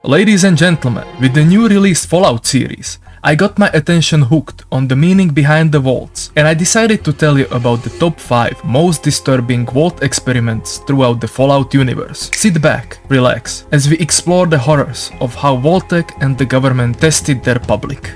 Ladies and gentlemen, with the new released Fallout series, I got my attention hooked on the meaning behind the vaults, and I decided to tell you about the top 5 most disturbing vault experiments throughout the Fallout universe. Sit back, relax, as we explore the horrors of how Vault-Tec and the government tested their public.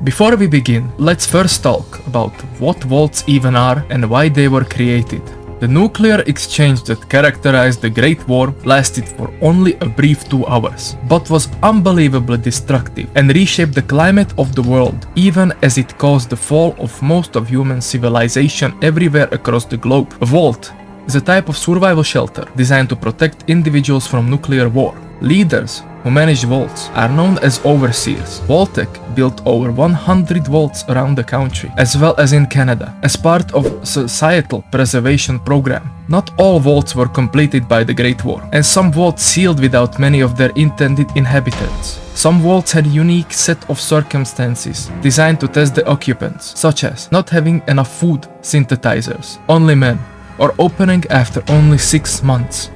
Before we begin, let's first talk about what vaults even are and why they were created. The nuclear exchange that characterized the Great War lasted for only a brief 2 hours, but was unbelievably destructive and reshaped the climate of the world, even as it caused the fall of most of human civilization everywhere across the globe. A vault is a type of survival shelter designed to protect individuals from nuclear war. Leaders who manage vaults are known as overseers. Vault-Tec built over 100 vaults around the country, as well as in Canada, as part of a societal preservation program. Not all vaults were completed by the Great War, and some vaults sealed without many of their intended inhabitants. Some vaults had a unique set of circumstances designed to test the occupants, such as not having enough food synthesizers, only men, or opening after only 6 months.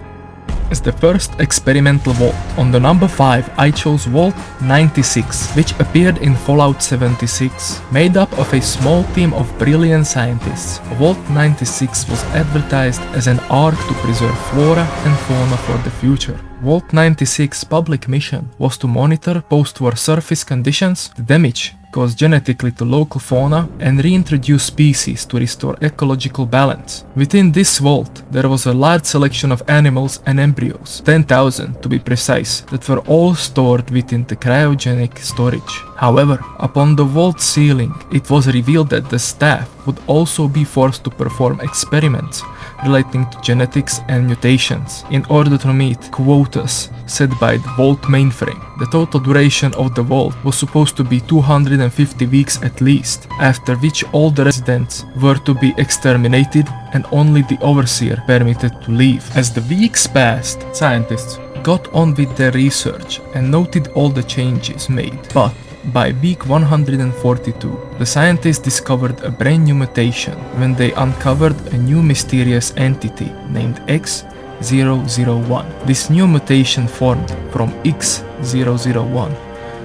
As the first experimental vault, on the number 5 I chose Vault 96, which appeared in Fallout 76. Made up of a small team of brilliant scientists, Vault 96 was advertised as an ark to preserve flora and fauna for the future. Vault 96's public mission was to monitor post-war surface conditions, the damage caused genetically to local fauna, and reintroduce species to restore ecological balance. Within this vault, there was a large selection of animals and embryos, 10,000 to be precise, that were all stored within the cryogenic storage. However, upon the vault sealing, it was revealed that the staff would also be forced to perform experiments relating to genetics and mutations in order to meet quotas set by the vault mainframe. The total duration of the vault was supposed to be 250 weeks at least, after which all the residents were to be exterminated and only the overseer permitted to leave. As the weeks passed, scientists got on with their research and noted all the changes made. But by week 142, the scientists discovered a brand new mutation when they uncovered a new mysterious entity named X001. This new mutation formed from X001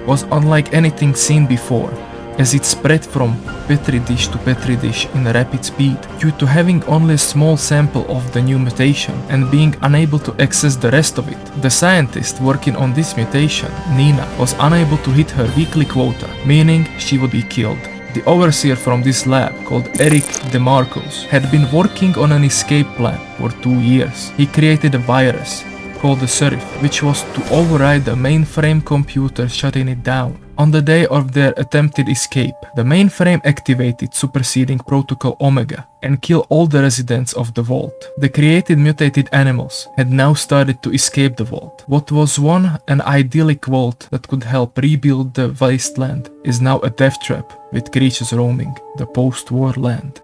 was unlike anything seen before, as it spread from petri dish to petri dish in a rapid speed. Due to having only a small sample of the new mutation and being unable to access the rest of it, the scientist working on this mutation, Nina, was unable to hit her weekly quota, meaning she would be killed. The overseer from this lab, called Eric DeMarcos, had been working on an escape plan for 2 years. He created a virus called the Serif, which was to override the mainframe computer, shutting it down. On the day of their attempted escape, the mainframe activated superseding Protocol Omega and killed all the residents of the vault. The created mutated animals had now started to escape the vault. What was once an idyllic vault that could help rebuild the wasteland is now a death trap with creatures roaming the post-war land.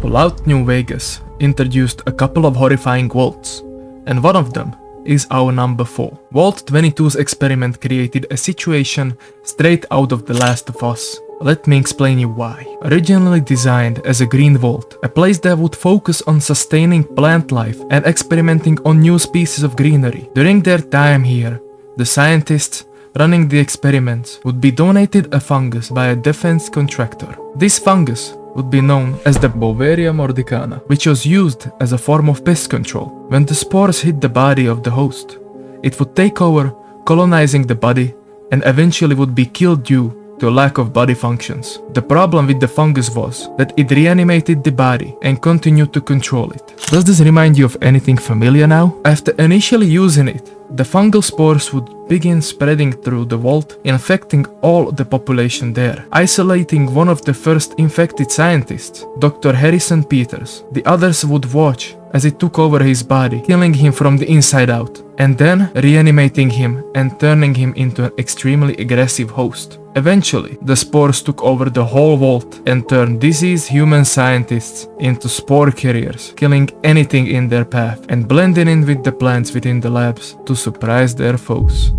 Fallout New Vegas introduced a couple of horrifying vaults, and one of them is our number 4. Vault 22's experiment created a situation straight out of The Last of Us. Let me explain you why. Originally designed as a green vault, a place that would focus on sustaining plant life and experimenting on new species of greenery. During their time here, the scientists running the experiments would be donated a fungus by a defense contractor. This fungus would be known as the Bovaria mordicana, which was used as a form of pest control. When the spores hit the body of the host, it would take over, colonizing the body, and eventually would be killed due to a lack of body functions. The problem with the fungus was that it reanimated the body and continued to control it. Does this remind you of anything familiar now? After initially using it, the fungal spores would begin spreading through the vault, infecting all the population there, isolating one of the first infected scientists, Dr. Harrison Peters. The others would watch as it took over his body, killing him from the inside out, and then reanimating him and turning him into an extremely aggressive host. Eventually, the spores took over the whole vault and turned diseased human scientists into spore carriers, killing anything in their path and blending in with the plants within the labs to surprise their foes.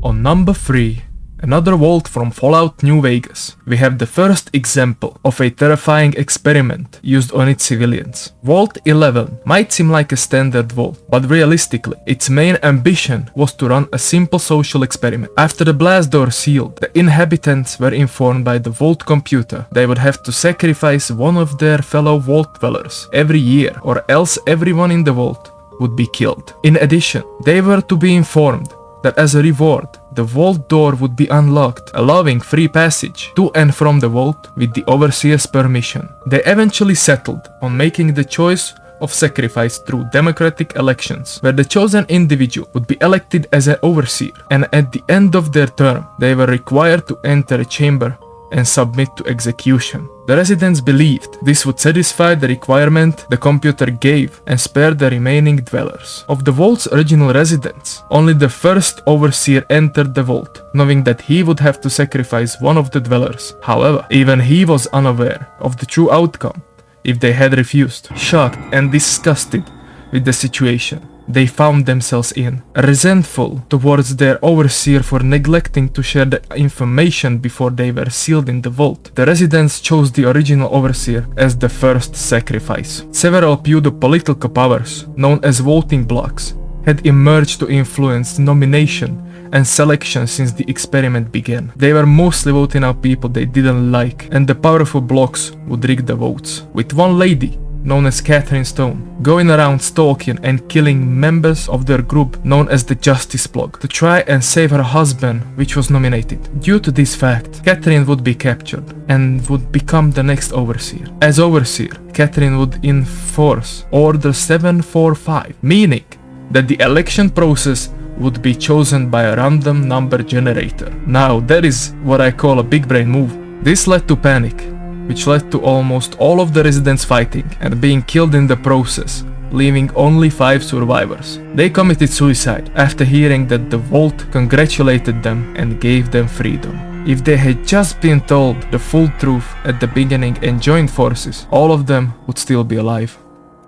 On number 3, Another vault from Fallout New Vegas. We have the first example of a terrifying experiment used on its civilians. Vault 11 might seem like a standard vault, but realistically, its main ambition was to run a simple social experiment. After the blast door sealed, the inhabitants were informed by the vault computer they would have to sacrifice one of their fellow vault dwellers every year, or else everyone in the vault would be killed. In addition, they were to be informed that as a reward, the vault door would be unlocked, allowing free passage to and from the vault with the overseer's permission. They eventually settled on making the choice of sacrifice through democratic elections, where the chosen individual would be elected as an overseer, and at the end of their term, they were required to enter a chamber and submit to execution. The residents believed this would satisfy the requirement the computer gave and spare the remaining dwellers. Of the vault's original residents, only the first overseer entered the vault, knowing that he would have to sacrifice one of the dwellers. However, even he was unaware of the true outcome if they had refused. Shocked and disgusted with the situation they found themselves in, resentful towards their overseer for neglecting to share the information before they were sealed in the vault, the residents chose the original overseer as the first sacrifice. Several pseudo-political powers, known as voting blocks, had emerged to influence nomination and selection since the experiment began. They were mostly voting out people they didn't like, and the powerful blocks would rig the votes, with one lady known as Catherine Stone going around stalking and killing members of their group known as the Justice Bloc to try and save her husband, which was nominated. Due to this fact, Catherine would be captured and would become the next overseer. As overseer, Catherine would enforce Order 745, meaning that the election process would be chosen by a random number generator. Now that is what I call a big brain move. This led to panic, which led to almost all of the residents fighting and being killed in the process, leaving only 5 survivors. They committed suicide after hearing that the vault congratulated them and gave them freedom. If they had just been told the full truth at the beginning and joined forces, all of them would still be alive.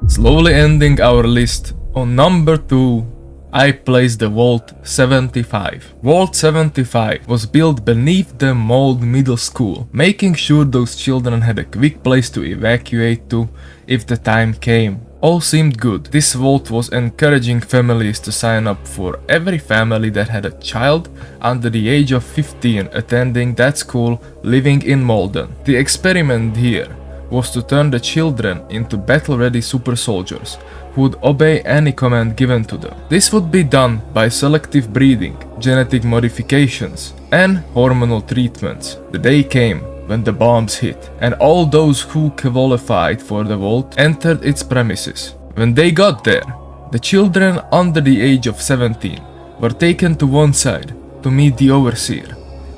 Slowly ending our list, on number 2, I placed the Vault 75. Vault 75 was built beneath the Mold Middle School, making sure those children had a quick place to evacuate to if the time came. All seemed good. This vault was encouraging families to sign up, for every family that had a child under the age of 15 attending that school living in Malden. The experiment here was to turn the children into battle-ready super soldiers who would obey any command given to them. This would be done by selective breeding, genetic modifications, and hormonal treatments. The day came when the bombs hit, and all those who qualified for the vault entered its premises. When they got there, the children under the age of 17 were taken to one side to meet the overseer,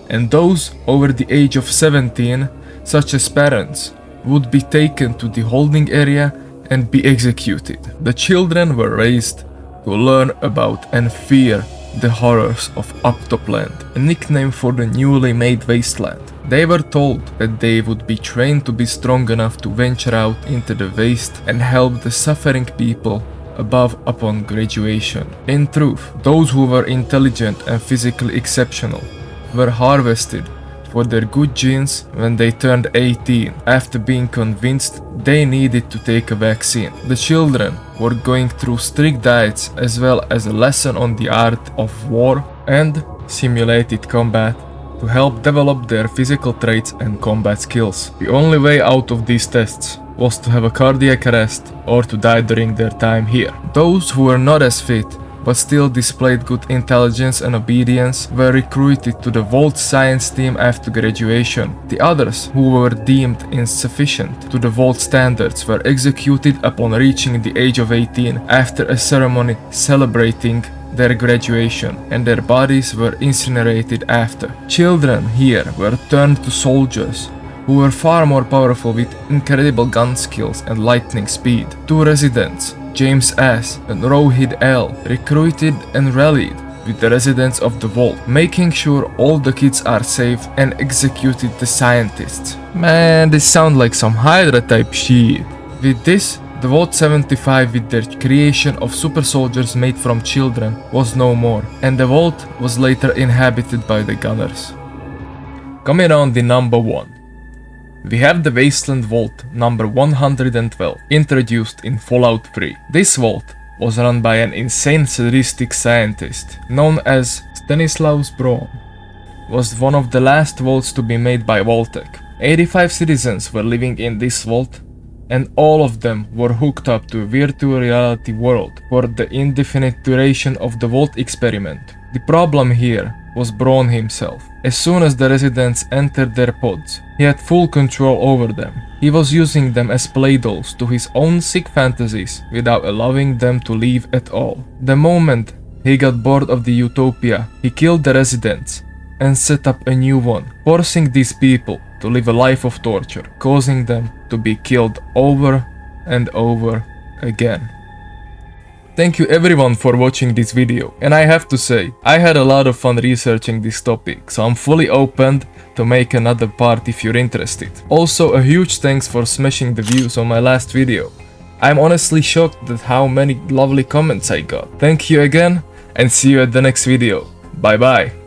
and those over the age of 17, such as parents, would be taken to the holding area and be executed. The children were raised to learn about and fear the horrors of Octopland, a nickname for the newly made wasteland. They were told that they would be trained to be strong enough to venture out into the waste and help the suffering people above upon graduation. In truth, those who were intelligent and physically exceptional were harvested for their good genes when they turned 18, after being convinced they needed to take a vaccine. The children were going through strict diets as well as a lesson on the art of war and simulated combat to help develop their physical traits and combat skills. The only way out of these tests was to have a cardiac arrest or to die during their time here. Those who were not as fit but still displayed good intelligence and obedience were recruited to the Vault science team after graduation. The others, who were deemed insufficient to the Vault standards, were executed upon reaching the age of 18 after a ceremony celebrating their graduation, and their bodies were incinerated after. Children here were turned to soldiers who were far more powerful with incredible gun skills and lightning speed. 2 residents, James S. and Rohit L., recruited and rallied with the residents of the Vault, making sure all the kids are safe, and executed the scientists. Man, this sounds like some Hydra type shit. With this, the Vault 75 with their creation of super soldiers made from children was no more, and the Vault was later inhabited by the Gunners. Coming on the number 1. We have the Wasteland Vault number 112, introduced in Fallout 3. This vault was run by an insane sadistic scientist known as Stanislaus Braun. Was one of the last vaults to be made by Vault-Tec. 85 citizens were living in this vault, and all of them were hooked up to a virtual reality world for the indefinite duration of the Vault experiment. The problem here was Braun himself. As soon as the residents entered their pods, he had full control over them. He was using them as play dolls to his own sick fantasies without allowing them to leave at all. The moment he got bored of the utopia, he killed the residents and set up a new one, forcing these people to live a life of torture, causing them to be killed over and over again. Thank you everyone for watching this video, and I have to say, I had a lot of fun researching this topic, so I'm fully open to make another part if you're interested. Also, a huge thanks for smashing the views on my last video. I'm honestly shocked at how many lovely comments I got. Thank you again, and see you at the next video. Bye bye.